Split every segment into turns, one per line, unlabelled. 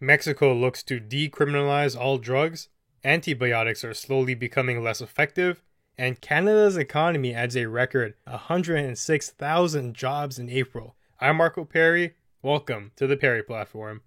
Mexico looks to decriminalize all drugs, antibiotics are slowly becoming less effective, and Canada's economy adds a record 106,000 jobs in April. I'm Marco Perry. Welcome to the Perry Platform.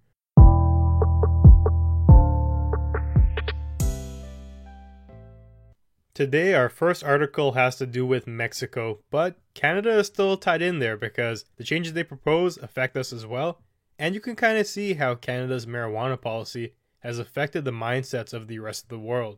Today, our first article has to do with Mexico, but Canada is still tied in there because the changes they propose affect us as well, and you can kind of see how Canada's marijuana policy has affected the mindsets of the rest of the world.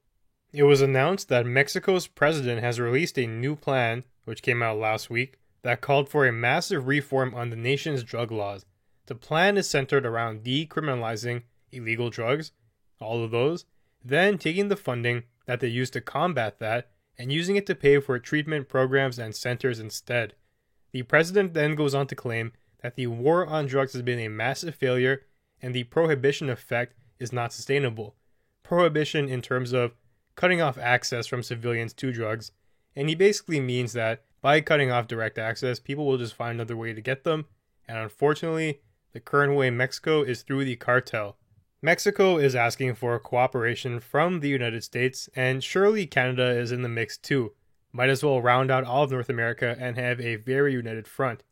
It was announced that Mexico's president has released a new plan, which came out last week, that called for a massive reform on the nation's drug laws. The plan is centered around decriminalizing illegal drugs, all of those, then taking the funding that they use to combat that and using it to pay for treatment programs and centers instead. The president then goes on to claim that the war on drugs has been a massive failure and the prohibition effect is not sustainable. Prohibition in terms of cutting off access from civilians to drugs, and he basically means that by cutting off direct access, people will just find another way to get them, and unfortunately, the current way in Mexico is through the cartel. Mexico is asking for cooperation from the United States, and surely Canada is in the mix too. Might as well round out all of North America and have a very united front.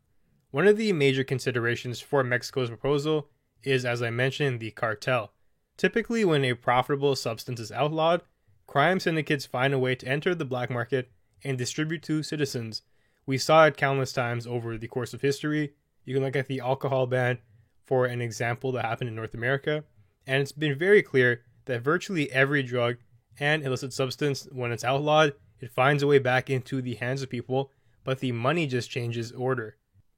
One of the major considerations for Mexico's proposal is, as I mentioned, the cartel. Typically, when a profitable substance is outlawed, crime syndicates find a way to enter the black market and distribute to citizens. We saw it countless times over the course of history. You can look at the alcohol ban for an example that happened in North America. And it's been very clear that virtually every drug and illicit substance, when it's outlawed, it finds a way back into the hands of people, but the money just changes order.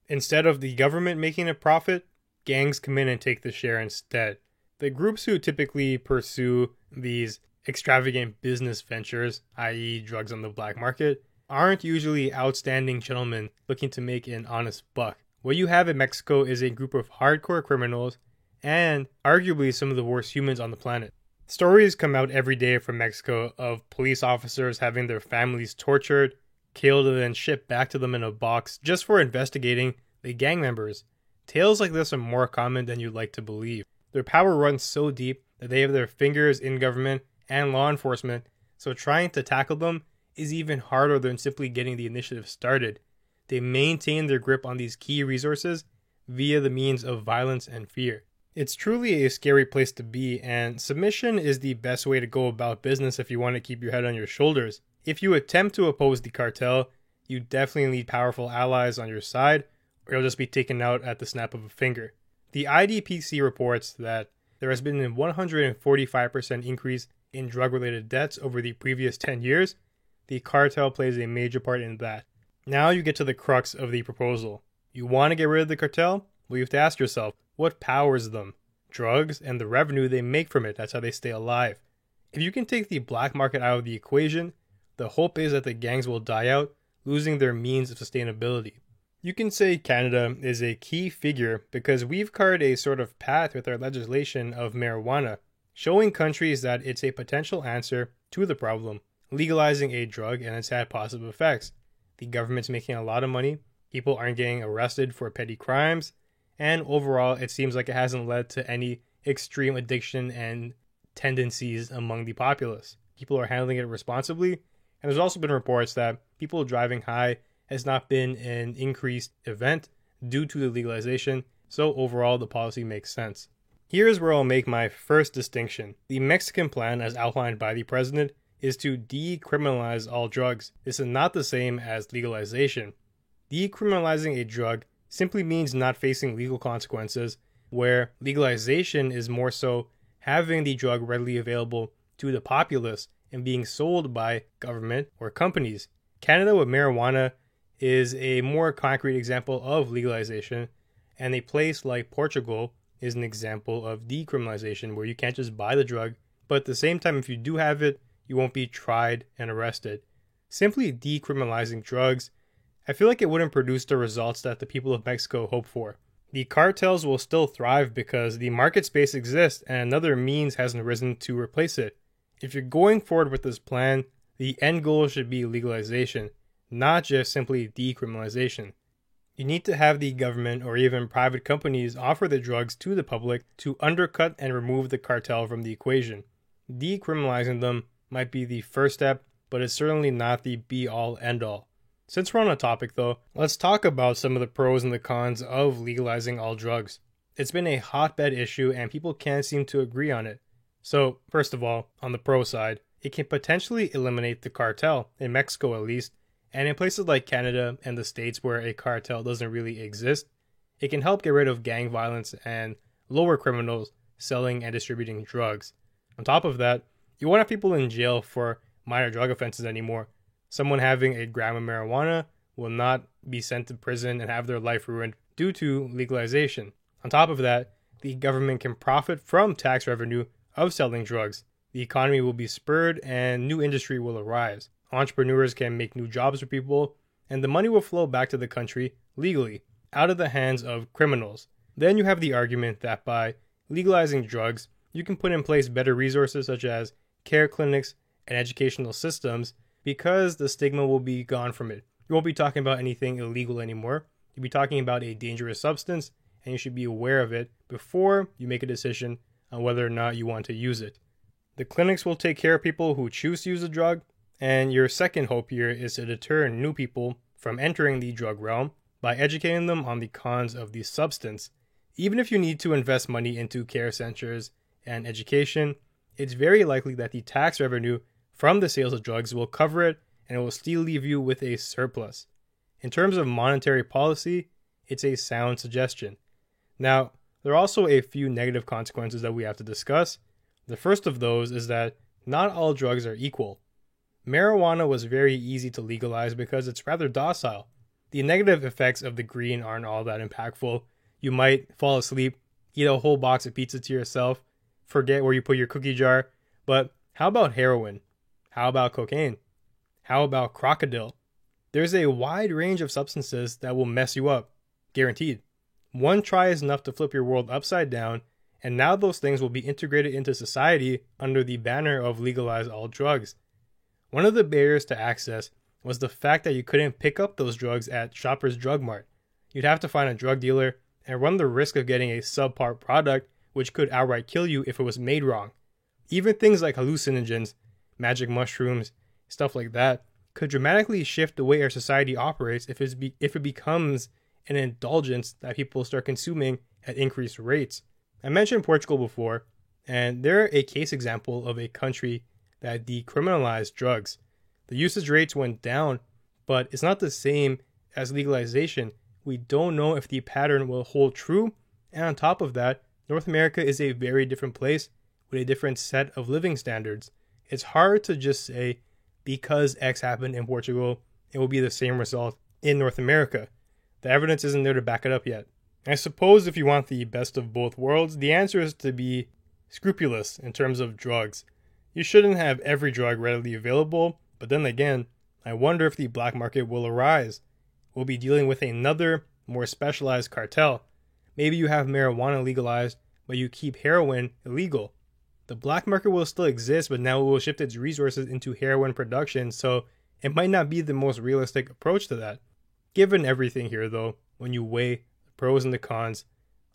Instead of the government making a profit, gangs come in and take the share instead. The groups who typically pursue these extravagant business ventures, i.e. drugs on the black market, aren't usually outstanding gentlemen looking to make an honest buck. What you have in Mexico is a group of hardcore criminals and arguably some of the worst humans on the planet. Stories come out every day from Mexico of police officers having their families tortured, killed, and then shipped back to them in a box just for investigating the gang members. Tales like this are more common than you'd like to believe. Their power runs so deep that they have their fingers in government and law enforcement, so trying to tackle them is even harder than simply getting the initiative started. They maintain their grip on these key resources via the means of violence and fear. It's truly a scary place to be, and submission is the best way to go about business if you want to keep your head on your shoulders. If you attempt to oppose the cartel, you definitely need powerful allies on your side, or you'll just be taken out at the snap of a finger. The IDPC reports that there has been a 145% increase in drug-related deaths over the previous 10 years. The cartel plays a major part in that. Now you get to the crux of the proposal. You want to get rid of the cartel? Well, you have to ask yourself, what powers them? Drugs and the revenue they make from it. That's how they stay alive. If you can take the black market out of the equation, the hope is that the gangs will die out, losing their means of sustainability. You can say Canada is a key figure because we've carved a sort of path with our legislation of marijuana, showing countries that it's a potential answer to the problem, legalizing a drug and it's had positive effects. The government's making a lot of money, people aren't getting arrested for petty crimes, and overall, it seems like it hasn't led to any extreme addiction and tendencies among the populace. People are handling it responsibly, and there's also been reports that people driving high has not been an increased event due to the legalization, so overall the policy makes sense. Here's where I'll make my first distinction. The Mexican plan, as outlined by the president, is to decriminalize all drugs. This is not the same as legalization. Decriminalizing a drug simply means not facing legal consequences, where legalization is more so having the drug readily available to the populace and being sold by government or companies. Canada with marijuana is a more concrete example of legalization, and a place like Portugal is an example of decriminalization where you can't just buy the drug, but at the same time, if you do have it, you won't be tried and arrested. Simply decriminalizing drugs, I feel like it wouldn't produce the results that the people of Mexico hope for. The cartels will still thrive because the market space exists and another means hasn't risen to replace it. If you're going forward with this plan, the end goal should be legalization, not just simply decriminalization. You need to have the government or even private companies offer the drugs to the public to undercut and remove the cartel from the equation. Decriminalizing them might be the first step, but it's certainly not the be-all, end-all. Since we're on a topic though, let's talk about some of the pros and the cons of legalizing all drugs. It's been a hotbed issue and people can't seem to agree on it. So, first of all, on the pro side, it can potentially eliminate the cartel, in Mexico at least, and in places like Canada and the States where a cartel doesn't really exist, it can help get rid of gang violence and lower criminals selling and distributing drugs. On top of that, you won't have people in jail for minor drug offenses anymore. Someone having a gram of marijuana will not be sent to prison and have their life ruined due to legalization. On top of that, the government can profit from tax revenue of selling drugs. The economy will be spurred and new industry will arise. Entrepreneurs can make new jobs for people, and the money will flow back to the country legally, out of the hands of criminals. Then you have the argument that by legalizing drugs, you can put in place better resources such as care clinics and educational systems because the stigma will be gone from it. You won't be talking about anything illegal anymore. You'll be talking about a dangerous substance, and you should be aware of it before you make a decision on whether or not you want to use it. The clinics will take care of people who choose to use the drug, and your second hope here is to deter new people from entering the drug realm by educating them on the cons of the substance. Even if you need to invest money into care centers and education, it's very likely that the tax revenue from the sales of drugs will cover it and it will still leave you with a surplus. In terms of monetary policy, it's a sound suggestion. Now, there are also a few negative consequences that we have to discuss. The first of those is that not all drugs are equal. Marijuana was very easy to legalize because it's rather docile. The negative effects of the green aren't all that impactful. You might fall asleep, eat a whole box of pizza to yourself, forget where you put your cookie jar. But how about heroin? How about cocaine? How about crocodile? There's a wide range of substances that will mess you up, guaranteed. One try is enough to flip your world upside down, and now those things will be integrated into society under the banner of legalize all drugs. One of the barriers to access was the fact that you couldn't pick up those drugs at Shoppers Drug Mart. You'd have to find a drug dealer and run the risk of getting a subpar product which could outright kill you if it was made wrong. Even things like hallucinogens, magic mushrooms, stuff like that, could dramatically shift the way our society operates if it becomes an indulgence that people start consuming at increased rates. I mentioned Portugal before, and they're a case example of a country that decriminalized drugs. The usage rates went down, but it's not the same as legalization. We don't know if the pattern will hold true, and on top of that, North America is a very different place with a different set of living standards. It's hard to just say, because X happened in Portugal, it will be the same result in North America. The evidence isn't there to back it up yet. I suppose if you want the best of both worlds, the answer is to be scrupulous in terms of drugs. You shouldn't have every drug readily available, but then again, I wonder if the black market will arise. We'll be dealing with another, more specialized cartel. Maybe you have marijuana legalized, but you keep heroin illegal. The black market will still exist, but now it will shift its resources into heroin production, so it might not be the most realistic approach to that. Given everything here though, when you weigh the pros and the cons,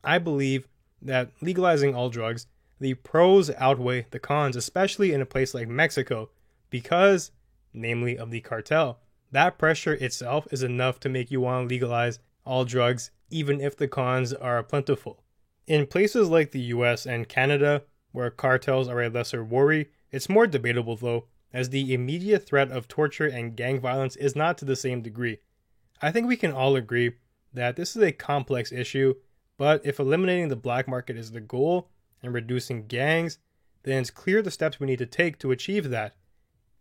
I believe that legalizing all drugs, the pros outweigh the cons, especially in a place like Mexico, because, namely of the cartel. That pressure itself is enough to make you want to legalize all drugs, even if the cons are plentiful. In places like the US and Canada, where cartels are a lesser worry, it's more debatable though, as the immediate threat of torture and gang violence is not to the same degree. I think we can all agree that this is a complex issue, but if eliminating the black market is the goal and reducing gangs, then it's clear the steps we need to take to achieve that.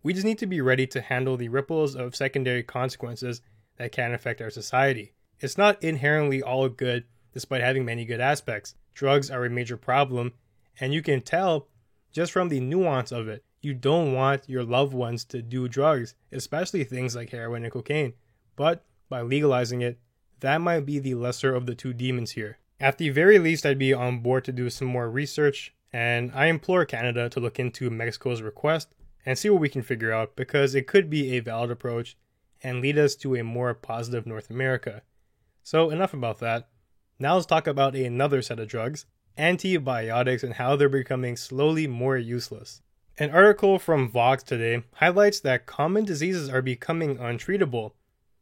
We just need to be ready to handle the ripples of secondary consequences that can affect our society. It's not inherently all good, despite having many good aspects. Drugs are a major problem, and you can tell just from the nuance of it. You don't want your loved ones to do drugs, especially things like heroin and cocaine. But by legalizing it, that might be the lesser of the two demons here. At the very least, I'd be on board to do some more research, and I implore Canada to look into Mexico's request and see what we can figure out, because it could be a valid approach and lead us to a more positive North America. So enough about that. Now let's talk about another set of drugs, antibiotics, and how they're becoming slowly more useless. An article from Vox today highlights that common diseases are becoming untreatable.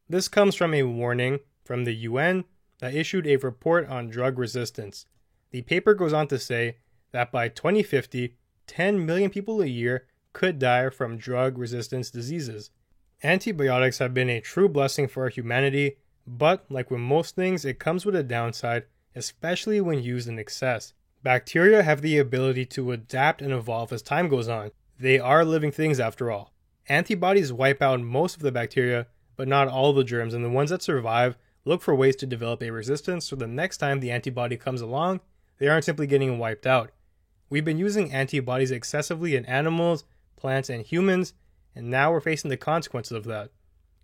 This comes from a warning from the UN that issued a report on drug resistance. The paper goes on to say that by 2050, 10 million people a year could die from drug resistance diseases. Antibiotics have been a true blessing for humanity, but like with most things, it comes with a downside, especially when used in excess. Bacteria have the ability to adapt and evolve as time goes on. They are living things after all. Antibodies wipe out most of the bacteria, but not all the germs, and the ones that survive look for ways to develop a resistance so the next time the antibody comes along, they aren't simply getting wiped out. We've been using antibodies excessively in animals, plants, and humans, and now we're facing the consequences of that.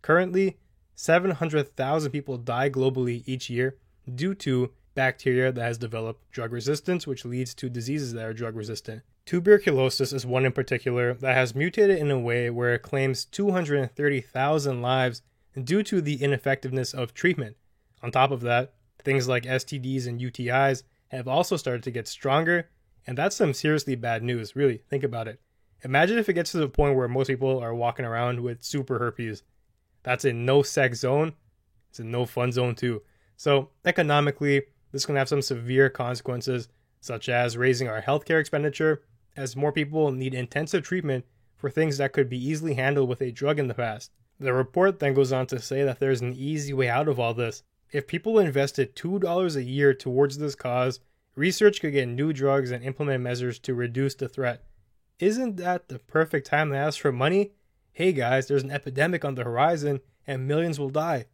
Currently, 700,000 people die globally each year due to bacteria that has developed drug resistance, which leads to diseases that are drug resistant. Tuberculosis is one in particular that has mutated in a way where it claims 230,000 lives due to the ineffectiveness of treatment. On top of that, things like STDs and UTIs have also started to get stronger, and that's some seriously bad news, really. Think about it. Imagine if it gets to the point where most people are walking around with super herpes. That's a no-sex zone. It's a no-fun zone too. So economically, this can have some severe consequences, such as raising our healthcare expenditure, as more people need intensive treatment for things that could be easily handled with a drug in the past. The report then goes on to say that there's an easy way out of all this. If people invested $2 a year towards this cause, research could get new drugs and implement measures to reduce the threat. Isn't that the perfect time to ask for money? Hey guys, there's an epidemic on the horizon and millions will die.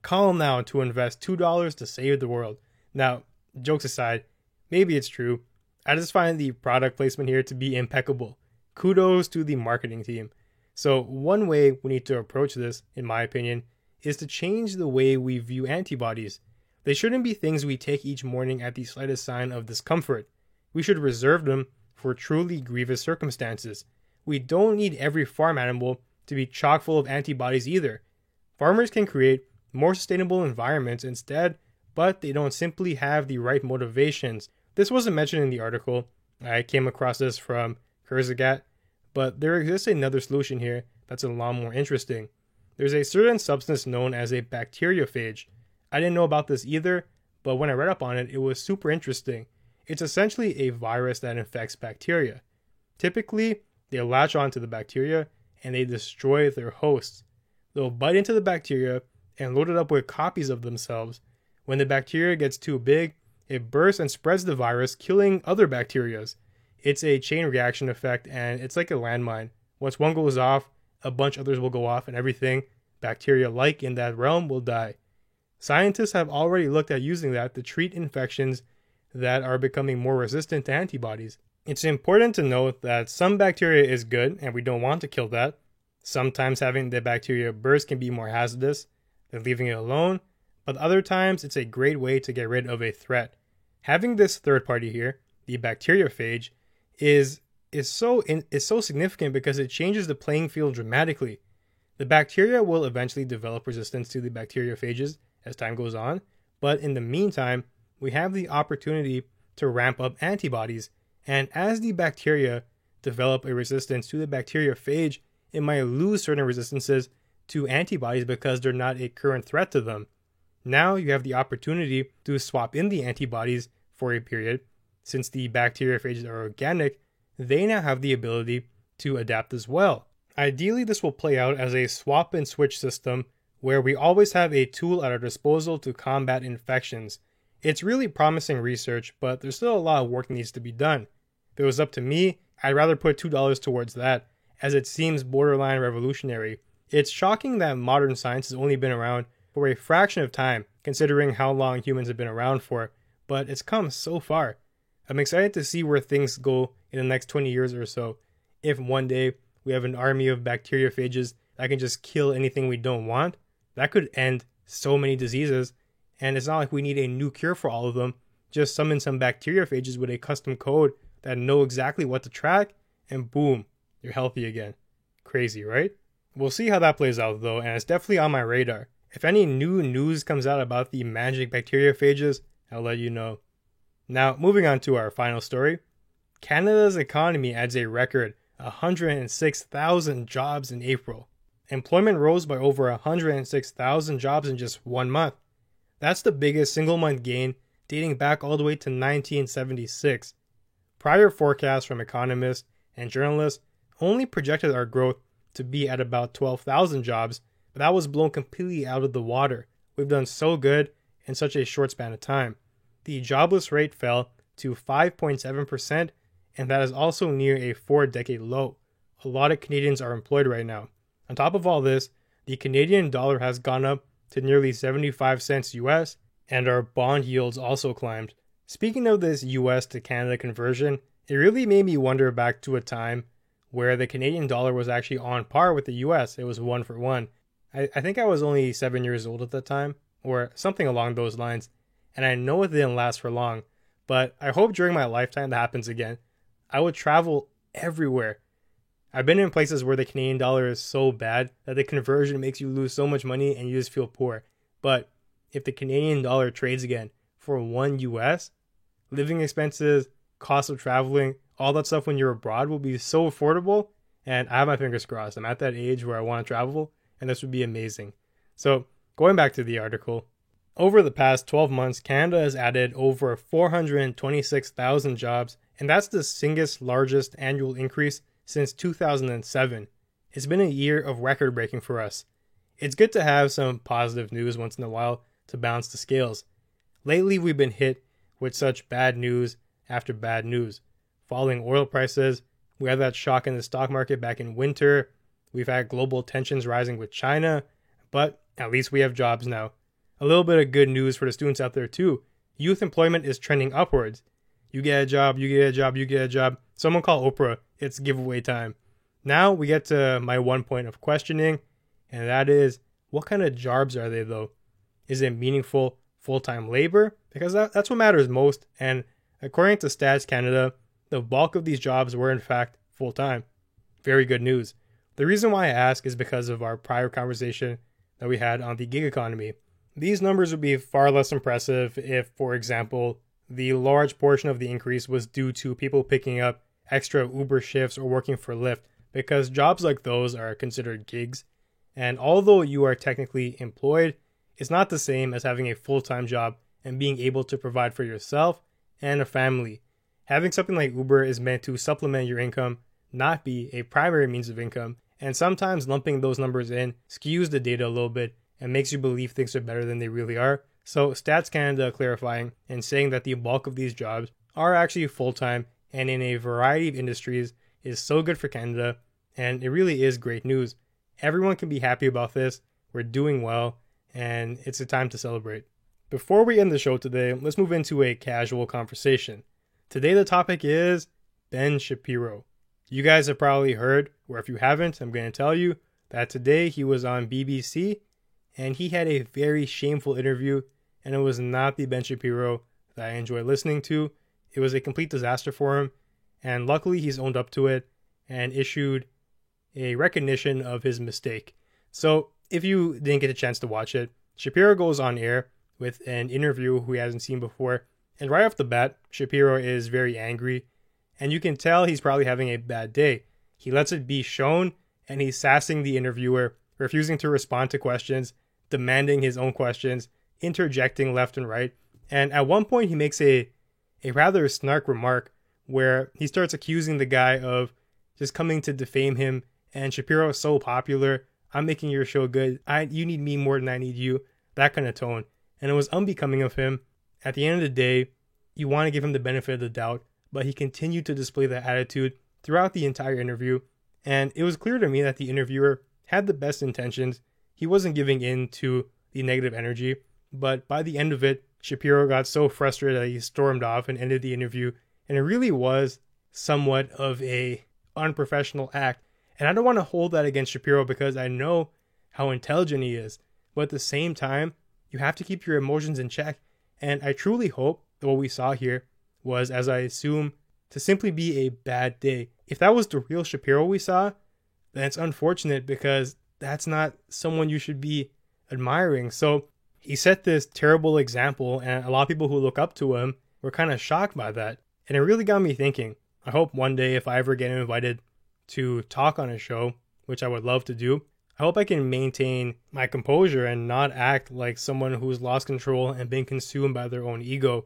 Call them now to invest $2 to save the world. Now, jokes aside, maybe it's true. I just find the product placement here to be impeccable. Kudos to the marketing team. So one way we need to approach this, in my opinion, is to change the way we view antibodies. They shouldn't be things we take each morning at the slightest sign of discomfort. We should reserve them for truly grievous circumstances. We don't need every farm animal to be chock full of antibodies either. Farmers can create more sustainable environments instead, but they don't simply have the right motivations. This wasn't mentioned in the article. I came across this from Kurzgesagt, but there exists another solution here that's a lot more interesting. There's a certain substance known as a bacteriophage. I didn't know about this either, but when I read up on it, it was super interesting. It's essentially a virus that infects bacteria. Typically, they latch onto the bacteria and they destroy their hosts. They'll bite into the bacteria and load it up with copies of themselves. When the bacteria gets too big, it bursts and spreads the virus, killing other bacterias. It's a chain reaction effect, and it's like a landmine. Once one goes off, a bunch others will go off, and everything bacteria-like in that realm will die. Scientists have already looked at using that to treat infections that are becoming more resistant to antibodies. It's important to note that some bacteria is good, and we don't want to kill that. Sometimes having the bacteria burst can be more hazardous than leaving it alone, but other times it's a great way to get rid of a threat. Having this third party here, the bacteriophage, is so significant because it changes the playing field dramatically. The bacteria will eventually develop resistance to the bacteriophages as time goes on, but in the meantime, we have the opportunity to ramp up antibodies, and as the bacteria develop a resistance to the bacteriophage, it might lose certain resistances to antibodies because they're not a current threat to them. Now you have the opportunity to swap in the antibodies for a period. Since the bacteriophages are organic, they now have the ability to adapt as well. Ideally, this will play out as a swap and switch system where we always have a tool at our disposal to combat infections. It's really promising research, but there's still a lot of work that needs to be done. If it was up to me, I'd rather put $2 towards that, as it seems borderline revolutionary. It's shocking that modern science has only been around for a fraction of time, considering how long humans have been around for, but it's come so far. I'm excited to see where things go in the next 20 years or so. If one day we have an army of bacteriophages that can just kill anything we don't want, that could end so many diseases, and it's not like we need a new cure for all of them. Just summon some bacteriophages with a custom code that know exactly what to track, and boom, you're healthy again. Crazy, right? We'll see how that plays out though, and it's definitely on my radar. If any new news comes out about the magic bacteriophages, I'll let you know. Now, moving on to our final story. Canada's economy adds a record 106,000 jobs in April. Employment rose by over 106,000 jobs in just 1 month. That's the biggest single-month gain dating back all the way to 1976. Prior forecasts from economists and journalists only projected our growth to be at about 12,000 jobs, but that was blown completely out of the water. We've done so good in such a short span of time. The jobless rate fell to 5.7%, and that is also near a 4-decade low. A lot of Canadians are employed right now. On top of all this, the Canadian dollar has gone up to nearly 75 cents US, and our bond yields also climbed. Speaking of this US to Canada conversion, it really made me wonder back to a time where the Canadian dollar was actually on par with the US. It was 1 for 1. I think I was only 7 years old at the time, or something along those lines, and I know it didn't last for long, but I hope during my lifetime that happens again. I would travel everywhere. I've been in places where the Canadian dollar is so bad that the conversion makes you lose so much money and you just feel poor. But if the Canadian dollar trades again for 1 US, living expenses, cost of traveling, all that stuff when you're abroad will be so affordable. And I have my fingers crossed. I'm at that age where I want to travel, and this would be amazing. So going back to the article, over the past 12 months, Canada has added over 426,000 jobs, and that's the single largest annual increase since 2007. It's been a year of record-breaking for us. It's good to have some positive news once in a while to balance the scales. Lately, we've been hit with such bad news after bad news. Falling oil prices, we had that shock in the stock market back in winter, we've had global tensions rising with China, but at least we have jobs now. A little bit of good news for the students out there too. Youth employment is trending upwards. You get a job, you get a job, you get a job. Someone call Oprah. It's giveaway time. Now we get to my one point of questioning, and that is, what kind of jobs are they though? Is it meaningful full-time labor? Because that's what matters most, and according to Stats Canada, the bulk of these jobs were in fact full-time. Very good news. The reason why I ask is because of our prior conversation that we had on the gig economy. These numbers would be far less impressive if, for example, the large portion of the increase was due to people picking up extra Uber shifts or working for Lyft, because jobs like those are considered gigs. And although you are technically employed, it's not the same as having a full-time job and being able to provide for yourself and a family. Having something like Uber is meant to supplement your income, not be a primary means of income, and sometimes lumping those numbers in skews the data a little bit and makes you believe things are better than they really are. So Stats Canada clarifying and saying that the bulk of these jobs are actually full-time and in a variety of industries is so good for Canada, and it really is great news. Everyone can be happy about this, we're doing well, and it's a time to celebrate. Before we end the show today, let's move into a casual conversation. Today the topic is Ben Shapiro. You guys have probably heard, or if you haven't, I'm going to tell you, that today he was on BBC, and he had a very shameful interview, and it was not the Ben Shapiro that I enjoy listening to. It was a complete disaster for him, and luckily he's owned up to it and issued a recognition of his mistake. So if you didn't get a chance to watch it, Shapiro goes on air with an interview who he hasn't seen before, and right off the bat, Shapiro is very angry, and you can tell he's probably having a bad day. He lets it be shown, and he's sassing the interviewer, refusing to respond to questions, demanding his own questions, interjecting left and right, and at one point he makes a rather snark remark where he starts accusing the guy of just coming to defame him, and Shapiro is so popular, I'm making your show good, you need me more than I need you, that kind of tone, and it was unbecoming of him. At the end of the day, you want to give him the benefit of the doubt, but he continued to display that attitude throughout the entire interview, and it was clear to me that the interviewer had the best intentions. He wasn't giving in to the negative energy, but by the end of it, Shapiro got so frustrated that he stormed off and ended the interview, and it really was somewhat of a unprofessional act. And I don't want to hold that against Shapiro because I know how intelligent he is, but at the same time, you have to keep your emotions in check. And I truly hope that what we saw here was, as I assume, to simply be a bad day. If that was the real Shapiro we saw, then it's unfortunate because that's not someone you should be admiring. So he set this terrible example, and a lot of people who look up to him were kind of shocked by that. And it really got me thinking. I hope one day if I ever get invited to talk on a show, which I would love to do, I hope I can maintain my composure and not act like someone who's lost control and been consumed by their own ego.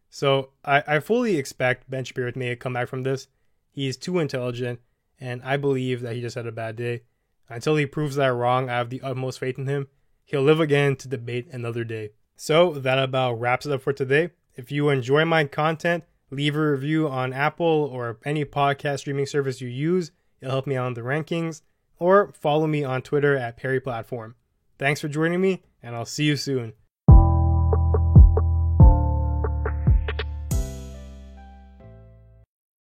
So I fully expect Ben Shapiro to make a comeback from this. He's too intelligent, and I believe that he just had a bad day. Until he proves that wrong, I have the utmost faith in him. He'll live again to debate another day. So that about wraps it up for today. If you enjoy my content, leave a review on Apple or any podcast streaming service you use. It'll help me out in the rankings. Or follow me on Twitter at PerryPlatform. Thanks for joining me, and I'll see you soon.